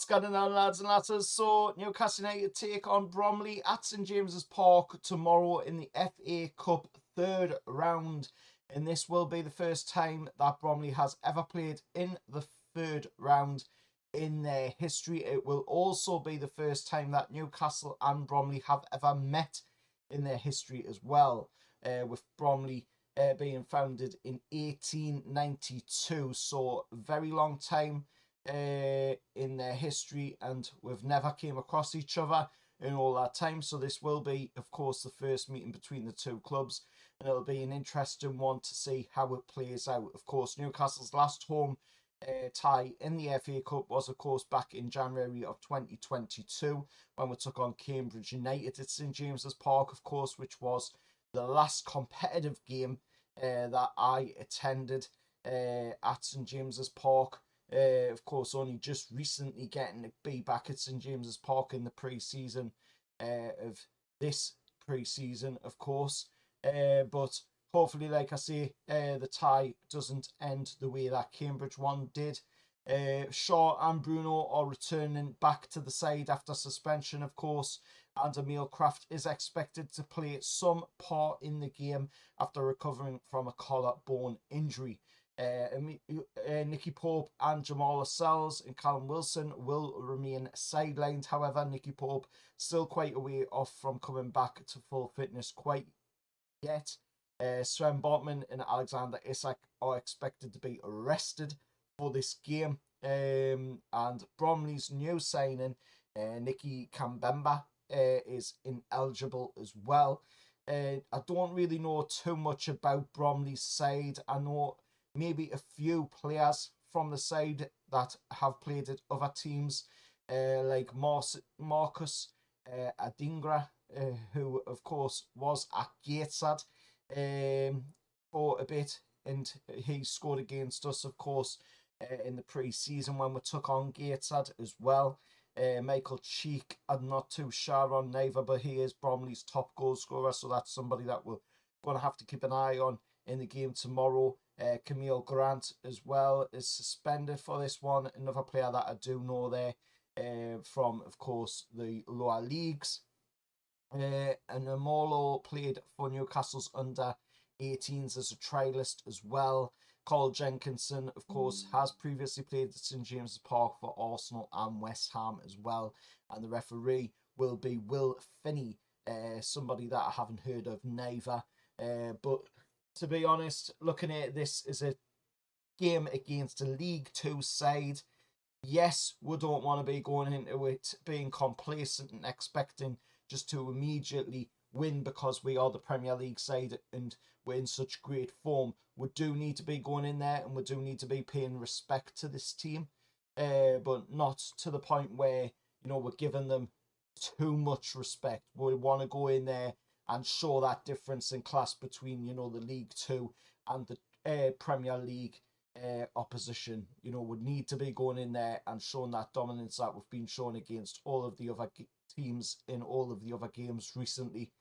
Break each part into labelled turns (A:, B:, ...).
A: What's going on, lads and lasses? So, Newcastle United take on Bromley at St James's Park tomorrow in the FA Cup third round. And this will be the first time that Bromley has ever played in the third round in their history. It will also be the first time that Newcastle and Bromley have ever met in their history as well, with Bromley being founded in 1892. So, very long time in their history, and we've never came across each other in all that time. So this will be, of course, the first meeting between the two clubs, and it'll be an interesting one to see how it plays out. Of course, Newcastle's last home tie in the FA Cup was, of course, back in January of 2022 when we took on Cambridge United at St James's Park, of course, which was the last competitive game that I attended at St James's Park. Of course, only just recently getting to be back at St James's Park in the pre-season of this pre-season, of course. But hopefully, like I say, the tie doesn't end the way that Cambridge one did. Shaw and Bruno are returning back to the side after suspension, of course, and Emil Kraft is expected to play some part in the game after recovering from a collarbone injury. Nicky Pope and Jamal Lascelles and Callum Wilson will remain sidelined. However, Nicky Pope still quite a way off from coming back to full fitness quite yet. Sven Botman and Alexander Isak are expected to be arrested for this game. And Bromley's new signing, Nicky Kambemba, is ineligible as well. I don't really know too much about Bromley's side. I know maybe a few players from the side that have played at other teams, like Marcus Adingra, who of course was at Gateshead for a bit, and he scored against us, of course, in the pre-season when we took on Gateshead as well. Michael Cheek, I'm not too sure on neither, but he is Bromley's top goal scorer, so that's somebody that we're going to have to keep an eye on in the game tomorrow. Camille Grant as well is suspended for this one. Another player that I do know there from, of course, the lower leagues. And Amolo played for Newcastle's under 18s as a trialist as well. Carl Jenkinson, of course, has previously played at St James's Park for Arsenal and West Ham as well. And the referee will be Will Finney, somebody that I haven't heard of neither. But to be honest, looking at this as a game against a League Two side, yes, we don't want to be going into it being complacent and expecting just to immediately win because we are the Premier League side and we're in such great form. We do need to be going in there and we do need to be paying respect to this team, but not to the point where, you know, we're giving them too much respect. We want to go in there and show that difference in class between, you know, the League Two and the Premier League opposition. You know, would need to be going in there and showing that dominance that we've been shown against all of the other teams in all of the other games recently.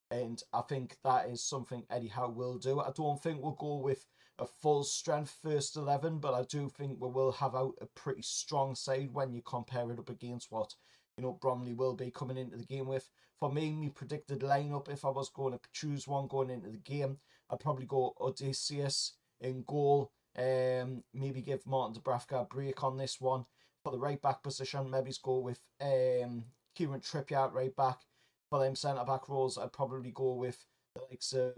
A: And I think that is something Eddie Howe will do. I don't think we'll go with a full strength first 11, but I do think we will have out a pretty strong side when you compare it up against what, you know, Bromley will be coming into the game with. For me, my predicted lineup, if I was going to choose one going into the game, I'd probably go Odysseus in goal. Maybe give Martin Dubravka a break on this one. For the right back position, maybe go with Kieran Trippier at right back. For them centre back roles, I'd probably go with the likes of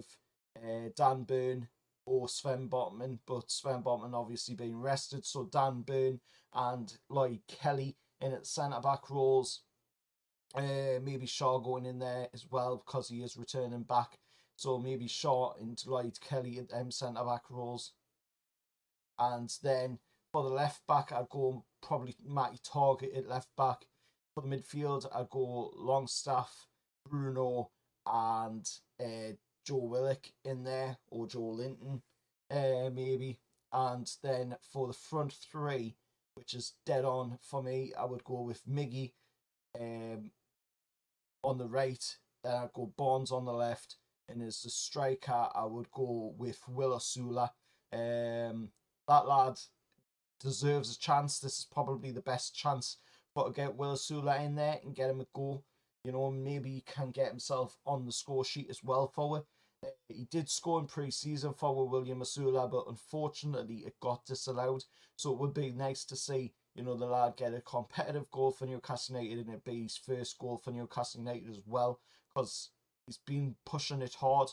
A: Dan Burn or Sven Botman, but Sven Botman obviously being rested, so Dan Burn and Lloyd Kelly in at centre back roles. Maybe Shaw going in there as well because he is returning back. So maybe Shaw into Lloyd Kelly at them centre back roles. And then for the left back, I'd go probably Matty Target at left back. For the midfield, I'd go Longstaff, Bruno, and Joe Willock in there, or Joe Linton, maybe. And then for the front three, which is dead on for me, I would go with Miggy on the right, then I'd go Barnes on the left, and as the striker, I would go with Will Osula. That lad deserves a chance. This is probably the best chance got to get Will Sula in there and get him a goal. You know, maybe he can get himself on the score sheet as well for it. He did score in pre-season for William Asula, but unfortunately it got disallowed. So it would be nice to see, you know, the lad get a competitive goal for Newcastle United, and it be his first goal for Newcastle United as well, because he's been pushing it hard.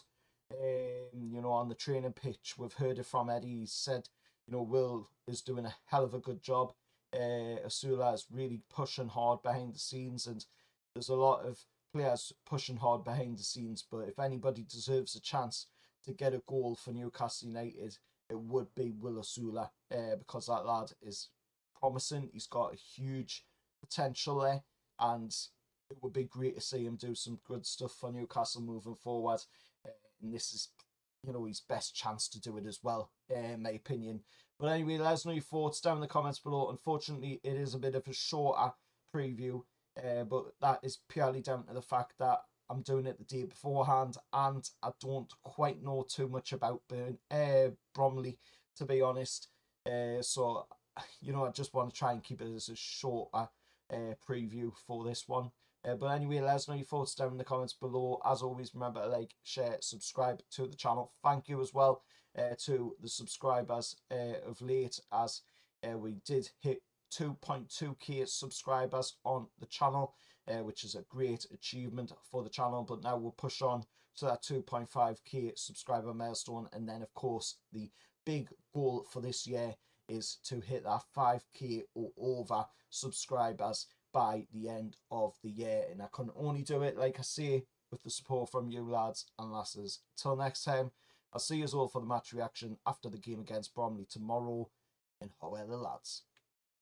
A: You know, on the training pitch, we've heard it from Eddie. He said, you know, Will is doing a hell of a good job. Asula is really pushing hard behind the scenes, and there's a lot of players pushing hard behind the scenes. But if anybody deserves a chance to get a goal for Newcastle United, it would be Will Asula, because that lad is promising. He's got a huge potential there, and it would be great to see him do some good stuff for Newcastle moving forward. And this is, you know, his best chance to do it as well, in my opinion. But anyway, let us know your thoughts down in the comments below. Unfortunately, it is a bit of a shorter preview, but that is purely down to the fact that I'm doing it the day beforehand, and I don't quite know too much about Bromley, to be honest. So, you know, I just want to try and keep it as a shorter preview for this one. But anyway, let us know your thoughts down in the comments below. As always, remember to like, share, subscribe to the channel. Thank you as well to the subscribers of late, as we did hit 2.2k subscribers on the channel, which is a great achievement for the channel. But now we'll push on to that 2.5k subscriber milestone, and then of course the big goal for this year is to hit that 5k or over subscribers by the end of the year. And I can only do it, like I say, with the support from you lads and lasses. Till next time, I'll see you all for the match reaction after the game against Bromley tomorrow. And how are the lads?